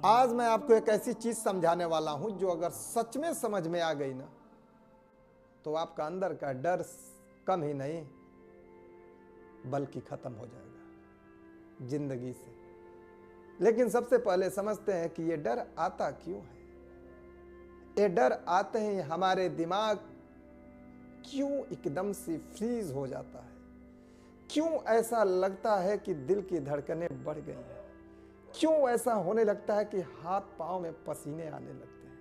आज मैं आपको एक ऐसी चीज समझाने वाला हूं जो अगर सच में समझ में आ गई ना तो आपका अंदर का डर कम ही नहीं बल्कि खत्म हो जाएगा जिंदगी से। लेकिन सबसे पहले समझते हैं कि ये डर आता क्यों है। ये डर आते ही हमारे दिमाग क्यों एकदम से फ्रीज हो जाता है, क्यों ऐसा लगता है कि दिल की धड़कनें बढ़ गई हैं, क्यों ऐसा होने लगता है कि हाथ पांव में पसीने आने लगते हैं।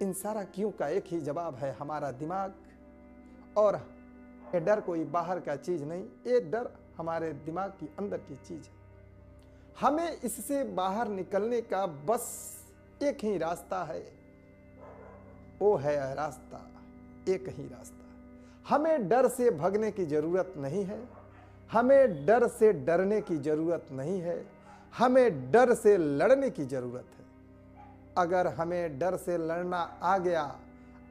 इन सारा क्यों का एक ही जवाब है, हमारा दिमाग। और ये डर कोई बाहर का चीज नहीं, ये डर हमारे दिमाग की अंदर की चीज है। हमें इससे बाहर निकलने का बस एक ही रास्ता है, वो है रास्ता, एक ही रास्ता। हमें डर से भागने की जरूरत नहीं है, हमें डर से डरने की जरूरत नहीं है, हमें डर से लड़ने की जरूरत है। अगर हमें डर से लड़ना आ गया,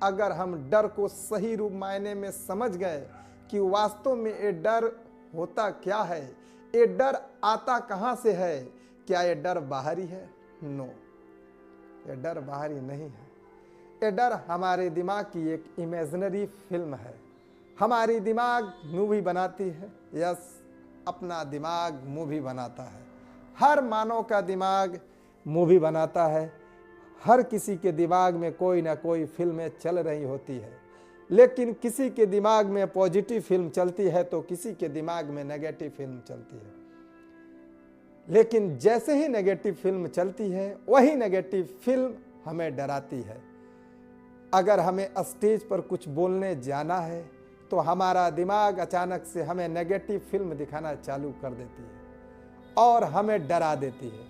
अगर हम डर को सही रूप मायने में समझ गए कि वास्तव में ये डर होता क्या है, ये डर आता कहां से है, क्या ये डर बाहरी है? नो, ये डर बाहरी नहीं है। ये डर हमारे दिमाग की एक इमेजिनरी फिल्म है। हमारी दिमाग मूवी बनाती है। यस, अपना दिमाग मूवी बनाता है। हर मानव का दिमाग मूवी बनाता है। हर किसी के दिमाग में कोई ना कोई फिल्में चल रही होती है, लेकिन किसी के दिमाग में पॉजिटिव फिल्म चलती है तो किसी के दिमाग में नेगेटिव फिल्म चलती है। लेकिन जैसे ही नेगेटिव फिल्म चलती है वही नेगेटिव फिल्म हमें डराती है। अगर हमें स्टेज पर कुछ बोलने जाना है तो हमारा दिमाग अचानक से हमें नेगेटिव फिल्म दिखाना चालू कर देती है और हमें डरा देती है।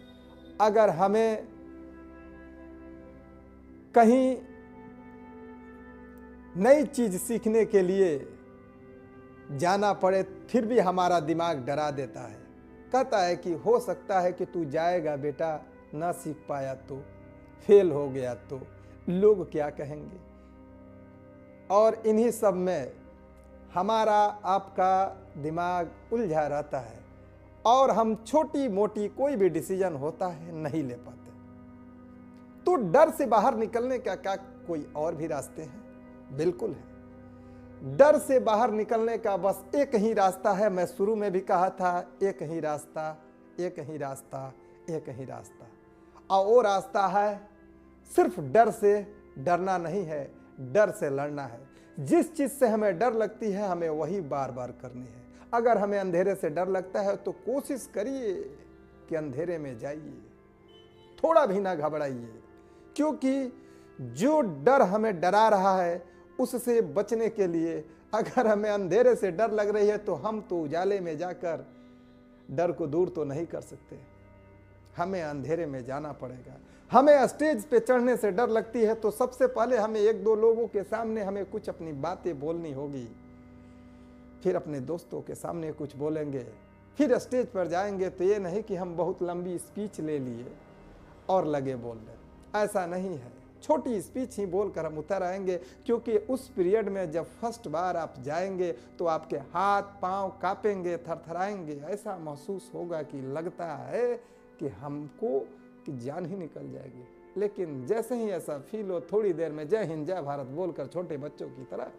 अगर हमें कहीं नई चीज सीखने के लिए जाना पड़े फिर भी हमारा दिमाग डरा देता है, कहता है कि हो सकता है कि तू जाएगा बेटा, ना सीख पाया तो, फेल हो गया तो लोग क्या कहेंगे। और इन्हीं सब में हमारा आपका दिमाग उलझा रहता है और हम छोटी मोटी कोई भी डिसीजन होता है नहीं ले पाते। तो डर से बाहर निकलने का क्या कोई और भी रास्ते हैं? बिल्कुल है। डर से बाहर निकलने का बस एक ही रास्ता है। मैं शुरू में भी कहा था, एक ही रास्ता, एक ही रास्ता, एक ही रास्ता। और वो रास्ता है सिर्फ डर से डरना नहीं है, डर से लड़ना है। जिस चीज से हमें डर लगती है हमें वही बार बार करनी है। अगर हमें अंधेरे से डर लगता है तो कोशिश करिए कि अंधेरे में जाइए, थोड़ा भी ना घबराइए, क्योंकि जो डर हमें डरा रहा है उससे बचने के लिए अगर हमें अंधेरे से डर लग रही है तो हम तो उजाले में जाकर डर को दूर तो नहीं कर सकते, हमें अंधेरे में जाना पड़ेगा। हमें स्टेज पे चढ़ने से डर लगती है तो सबसे पहले हमें एक दो लोगों के सामने हमें कुछ अपनी बातें बोलनी होगी, फिर अपने दोस्तों के सामने कुछ बोलेंगे, फिर स्टेज पर जाएंगे। तो ये नहीं कि हम बहुत लंबी स्पीच ले लिए और लगे बोलने, ऐसा नहीं है। छोटी स्पीच ही बोलकर हम उतर आएंगे, क्योंकि उस पीरियड में जब फर्स्ट बार आप जाएंगे तो आपके हाथ पांव कांपेंगे, थरथराएंगे। ऐसा महसूस होगा कि लगता है कि हमको कि जान ही निकल जाएगी। लेकिन जैसे ही ऐसा फील हो, थोड़ी देर में जय हिंद जय भारत बोलकर छोटे बच्चों की तरह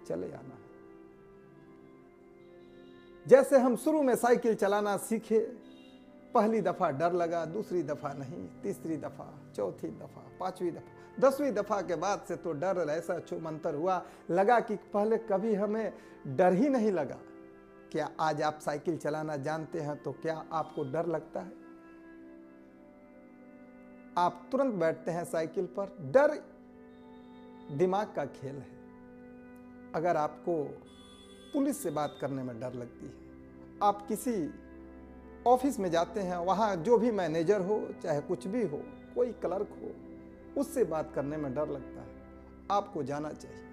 चले आना है। जैसे हम शुरू में साइकिल चलाना सीखे, पहली दफा डर लगा, दूसरी दफा नहीं, तीसरी दफा, चौथी दफा, पांचवी दफा, 10वीं दफा के बाद से तो डर ऐसा छूमंतर हुआ, लगा कि पहले कभी हमें डर ही नहीं लगा। क्या आज आप साइकिल चलाना जानते हैं तो क्या आपको डर लगता है? आप तुरंत बैठते हैं साइकिल पर। डर दिमाग का खेल है। अगर आपको पुलिस से बात करने में डर लगती है, आप किसी ऑफिस में जाते हैं, वहाँ जो भी मैनेजर हो चाहे कुछ भी हो, कोई क्लर्क हो, उससे बात करने में डर लगता है, आपको जाना चाहिए।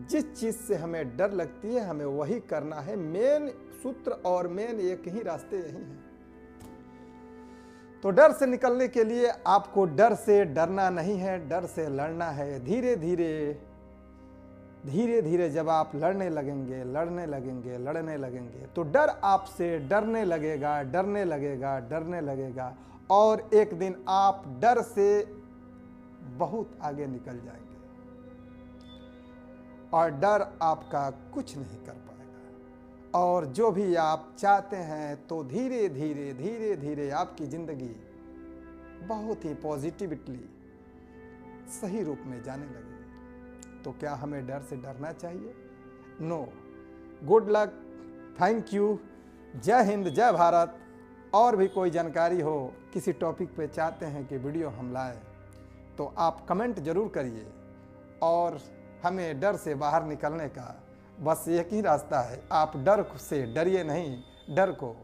जिस चीज से हमें डर लगती है हमें वही करना है। मेन सूत्र और मेन एक ही रास्ते यही हैं। तो डर से निकलने के लिए आपको डर से डरना नहीं है, डर से लड़ना है। धीरे धीरे धीरे धीरे जब आप लड़ने लगेंगे तो डर आपसे डरने लगेगा और एक दिन आप डर से बहुत आगे निकल जाएंगे और डर आपका कुछ नहीं कर पाएगा। और जो भी आप चाहते हैं तो धीरे धीरे आपकी जिंदगी बहुत ही पॉजिटिवली सही रूप में जाने लगेगी। तो क्या हमें डर से डरना चाहिए? No. Good luck, thank you, जय हिंद, जय भारत। और भी कोई जानकारी हो, किसी टॉपिक पे चाहते हैं कि वीडियो हम लाएं, तो आप कमेंट जरूर करिए। और हमें डर से बाहर निकलने का बस एक ही रास्ता है, आप डर से डरिए नहीं, डर को